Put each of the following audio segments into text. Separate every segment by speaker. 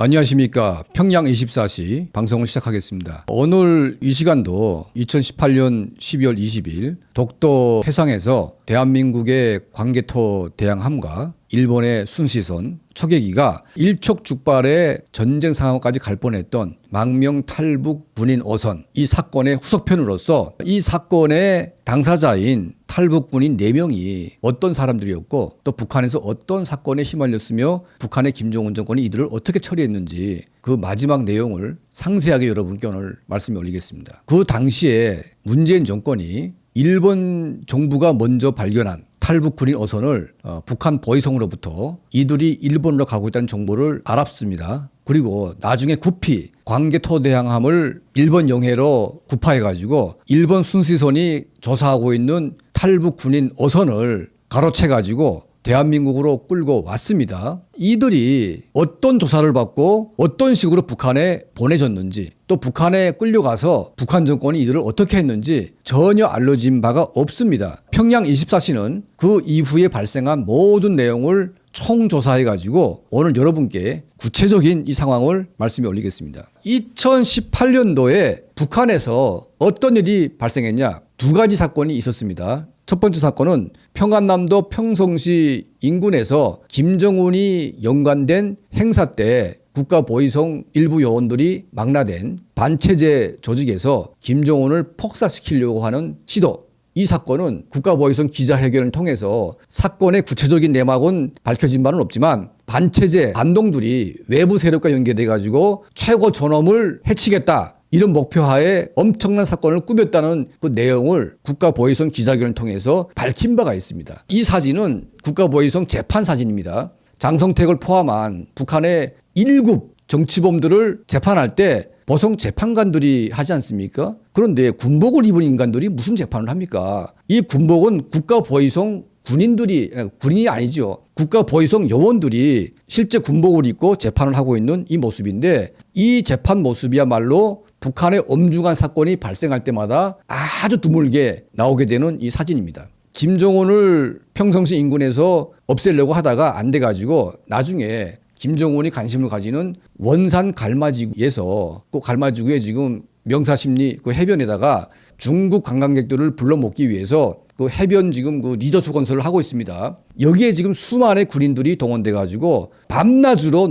Speaker 1: 안녕하십니까. 평양 24시 방송을 시작하겠습니다. 오늘 이 시간도 2018년 12월 20일 독도 해상에서 대한민국의 광개토 대양함과 일본의 순시선 초계기가 일촉즉발의 전쟁 상황까지 갈 뻔했던 망명 탈북 군인 어선, 이 사건의 후속편으로서 이 사건의 당사자인 탈북 군인 4명이 어떤 사람들이었고 또 북한에서 어떤 사건에 휘말렸으며 북한의 김정은 정권이 이들을 어떻게 처리했는지 그 마지막 내용을 상세하게 여러분께 오늘 말씀을 올리겠습니다. 그 당시에 문재인 정권이 일본 정부가 먼저 발견한 탈북 군인 어선을 북한 보위성으로부터 이들이 일본으로 가고 있다는 정보를 알았습니다. 그리고 나중에 급히 광개토대양함을 일본 영해로 구파해가지고 일본 순시선이 조사하고 있는 탈북 군인 어선을 가로채가지고 대한민국으로 끌고 왔습니다. 이들이 어떤 조사를 받고 어떤 식으로 북한에 보내졌는지 또 북한에 끌려가서 북한 정권이 이들을 어떻게 했는지 전혀 알려진 바가 없습니다. 평양 24시는 그 이후에 발생한 모든 내용을 총조사해가지고 오늘 여러분께 구체적인 이 상황을 말씀에 올리겠습니다. 2018년도에 북한에서 어떤 일이 발생했냐? 2가지 사건이 있었습니다. 첫 번째 사건은 평안남도 평성시 인근에서 김정은이 연관된 행사 때 국가보위성 일부 요원들이 망라된 반체제 조직에서 김정은을 폭사시키려고 하는 시도. 이 사건은 국가보위성 기자회견을 통해서 사건의 구체적인 내막은 밝혀진 바는 없지만 반체제 반동들이 외부 세력과 연계돼 가지고 최고 존엄을 해치겠다. 이런 목표하에 엄청난 사건을 꾸몄다는 그 내용을 국가보위성 기자회견을 통해서 밝힌 바가 있습니다. 이 사진은 국가보위성 재판 사진입니다. 장성택을 포함한 북한의 1급 정치범들을 재판할 때 보통 재판관들이 하지 않습니까? 그런데 군복을 입은 인간들이 무슨 재판을 합니까? 이 군복은 국가보위성 군인이 아니죠. 국가보위성 요원들이 실제 군복을 입고 재판을 하고 있는 이 모습인데 이 재판 모습이야말로 북한의 엄중한 사건이 발생할 때마다 아주 드물게 나오게 되는 이 사진입니다. 김정은을 평성시 인근에서 없애려고 하다가 안 돼가지고 나중에 김정은이 관심을 가지는 원산 갈마지구에서 그 갈마지구에 지금 명사십리 그 해변에다가 중국 관광객들을 불러 모기 위해서 그 해변 지금 그 리조트 건설을 하고 있습니다. 여기에 지금 수많은 군인들이 동원돼 가지고 밤낮으로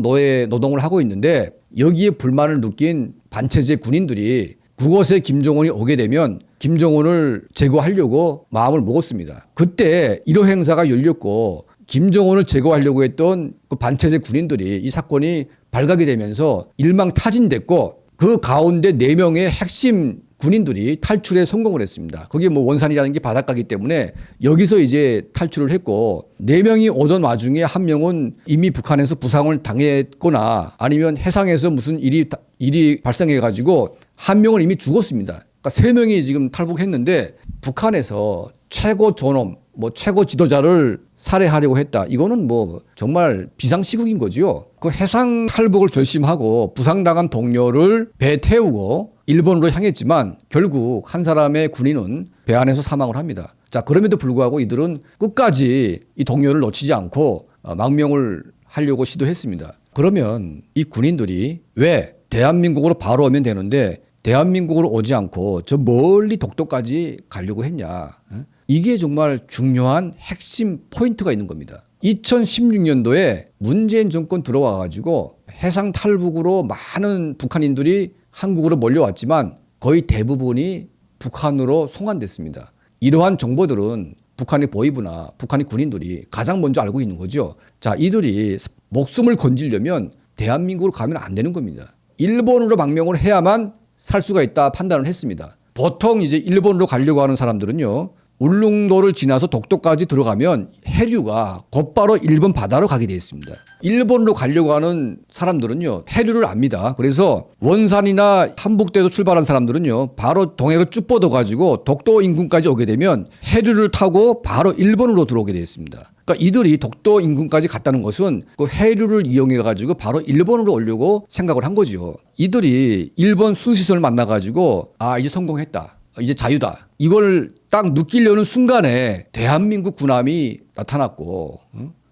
Speaker 1: 노동을 하고 있는데 여기에 불만을 느낀 반체제 군인들이 그곳에 김정은이 오게 되면 김정은을 제거하려고 마음을 먹었습니다. 그때 1호 행사가 열렸고 김정은을 제거하려고 했던 그 반체제 군인들이 이 사건이 발각이 되면서 일망타진됐고 그 가운데 4명의 핵심 군인들이 탈출에 성공을 했습니다. 그게 뭐 원산이라는 게 바닷가이기 때문에 여기서 이제 탈출을 했고 4명이 오던 와중에 1명은 이미 북한에서 부상을 당했거나 아니면 해상에서 무슨 일이 발생해 가지고 1명은 이미 죽었습니다. 그러니까 3명이 지금 탈북했는데 북한에서 최고 존엄, 최고 지도자를 살해하려고 했다. 이거는 정말 비상시국인 거죠. 그 해상 탈북을 결심하고 부상당한 동료를 배에 태우고 일본으로 향했지만 결국 한 사람의 군인은 배 안에서 사망을 합니다. 자, 그럼에도 불구하고 이들은 끝까지 이 동료를 놓치지 않고 망명을 하려고 시도했습니다. 그러면 이 군인들이 왜 대한민국으로 바로 오면 되는데 대한민국으로 오지 않고 저 멀리 독도까지 가려고 했냐. 이게 정말 중요한 핵심 포인트가 있는 겁니다. 2016년도에 문재인 정권 들어와 가지고 해상 탈북으로 많은 북한인들이 한국으로 몰려왔지만 거의 대부분이 북한으로 송환됐습니다. 이러한 정보들은 북한의 보위부나 북한의 군인들이 가장 먼저 알고 있는 거죠. 자, 이들이 목숨을 건지려면 대한민국으로 가면 안 되는 겁니다. 일본으로 망명을 해야만 살 수가 있다 판단을 했습니다. 보통 이제 일본으로 가려고 하는 사람들은요. 울릉도를 지나서 독도까지 들어가면 해류가 곧바로 일본 바다로 가게 되어 있습니다. 일본으로 가려고 하는 사람들은요. 해류를 압니다. 그래서 원산이나 한북대에서 출발한 사람들은요. 바로 동해로 쭉 뻗어가지고 독도 인근까지 오게 되면 해류를 타고 바로 일본으로 들어오게 되어 있습니다. 그러니까 이들이 독도 인근까지 갔다는 것은 그 해류를 이용해가지고 바로 일본으로 오려고 생각을 한 거죠. 이들이 일본 순시선을 만나가지고 이제 성공했다. 이제 자유다. 이걸 딱 느끼려는 순간에 대한민국 군함이 나타났고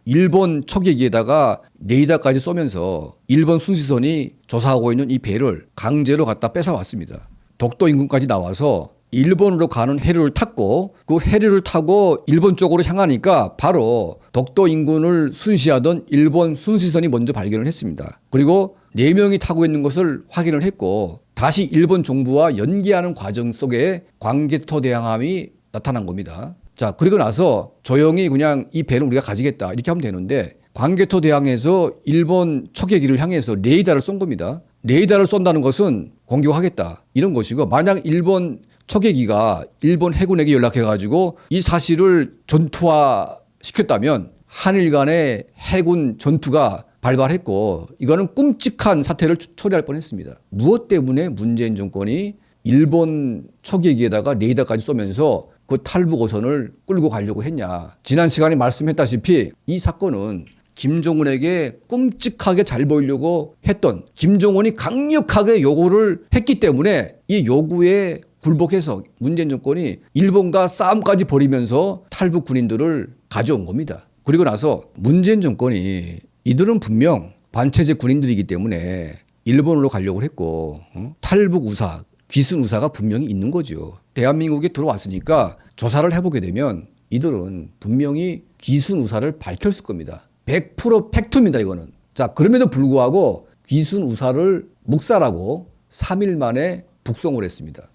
Speaker 1: 일본 척예기에다가 레이더까지 쏘면서 일본 순시선이 조사하고 있는 이 배를 강제로 갖다 뺏어왔습니다. 독도 인근까지 나와서 일본으로 가는 해류를 탔고 그 해류를 타고 일본 쪽으로 향하니까 바로 독도 인근을 순시하던 일본 순시선이 먼저 발견을 했습니다. 그리고 4명이 타고 있는 것을 확인을 했고 다시 일본 정부와 연기하는 과정 속에 광개토 대항함이 나타난 겁니다. 자, 그리고 나서 조용히 그냥 이 배는 우리가 가지겠다 이렇게 하면 되는데 광개토 대항에서 일본 척예기를 향해서 레이더를 쏜 겁니다. 레이더를 쏜다는 것은 공격하겠다 이런 것이고 만약 일본 척예기가 일본 해군에게 연락해가지고 이 사실을 전투화 시켰다면 한일 간의 해군 전투가 발발했고 이거는 끔찍한 사태를 초래할 뻔했습니다. 무엇 때문에 문재인 정권이 일본 척예기에다가 레이더까지 쏘면서 그 탈북 어선을 끌고 가려고 했냐. 지난 시간에 말씀했다시피 이 사건은 김정은에게 끔찍하게 잘 보이려고 했던 김정은이 강력하게 요구를 했기 때문에 이 요구에 굴복해서 문재인 정권이 일본과 싸움까지 벌이면서 탈북 군인들을 가져온 겁니다. 그리고 나서 문재인 정권이 이들은 분명 반체제 군인들이기 때문에 일본으로 가려고 했고 탈북 우사, 귀순 우사가 분명히 있는 거죠. 대한민국에 들어왔으니까 조사를 해보게 되면 이들은 분명히 귀순 우사를 밝혔을 겁니다. 100% 팩트입니다, 이거는. 자, 그럼에도 불구하고 귀순 우사를 묵살하고 3일 만에 북송을 했습니다.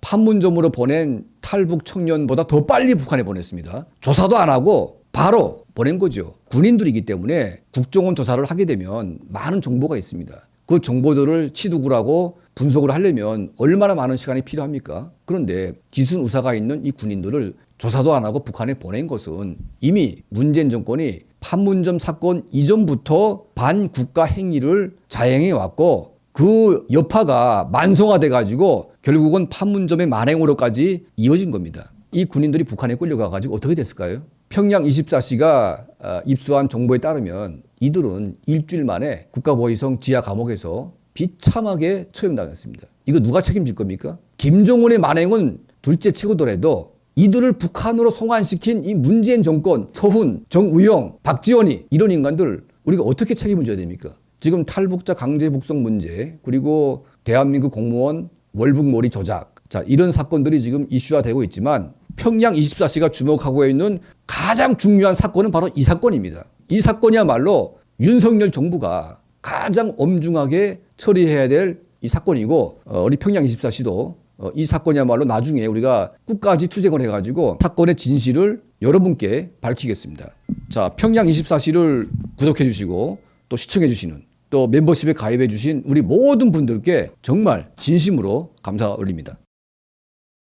Speaker 1: 판문점으로 보낸 탈북 청년보다 더 빨리 북한에 보냈습니다. 조사도 안 하고 바로 보낸 거죠. 군인들이기 때문에 국정원 조사를 하게 되면 많은 정보가 있습니다. 그 정보들을 취득을 하고 분석을 하려면 얼마나 많은 시간이 필요합니까? 그런데 기순 우사가 있는 이 군인들을 조사도 안 하고 북한에 보낸 것은 이미 문재인 정권이 판문점 사건 이전부터 반국가 행위를 자행해 왔고 그 여파가 만성화돼 가지고 결국은 판문점의 만행으로까지 이어진 겁니다. 이 군인들이 북한에 끌려가 가지고 어떻게 됐을까요? 평양 24시가 입수한 정보에 따르면 이들은 일주일 만에 국가보위성 지하 감옥에서 비참하게 처형당했습니다. 이거 누가 책임질 겁니까? 김정은의 만행은 둘째 치고더라도 이들을 북한으로 송환시킨 이 문재인 정권, 서훈, 정의용, 박지원이 이런 인간들 우리가 어떻게 책임을 져야 됩니까? 지금 탈북자 강제 북송 문제 그리고 대한민국 공무원 월북몰이 조작 자 이런 사건들이 지금 이슈화되고 있지만 평양 24시가 주목하고 있는 가장 중요한 사건은 바로 이 사건입니다. 이 사건이야말로 윤석열 정부가 가장 엄중하게 처리해야 될 이 사건이고 우리 평양 24시도 이 사건이야말로 나중에 우리가 끝까지 투쟁을 해가지고 사건의 진실을 여러분께 밝히겠습니다. 자, 평양 24시를 구독해 주시고 또 시청해 주시는 또 멤버십에 가입해 주신 우리 모든 분들께 정말 진심으로 감사 올립니다.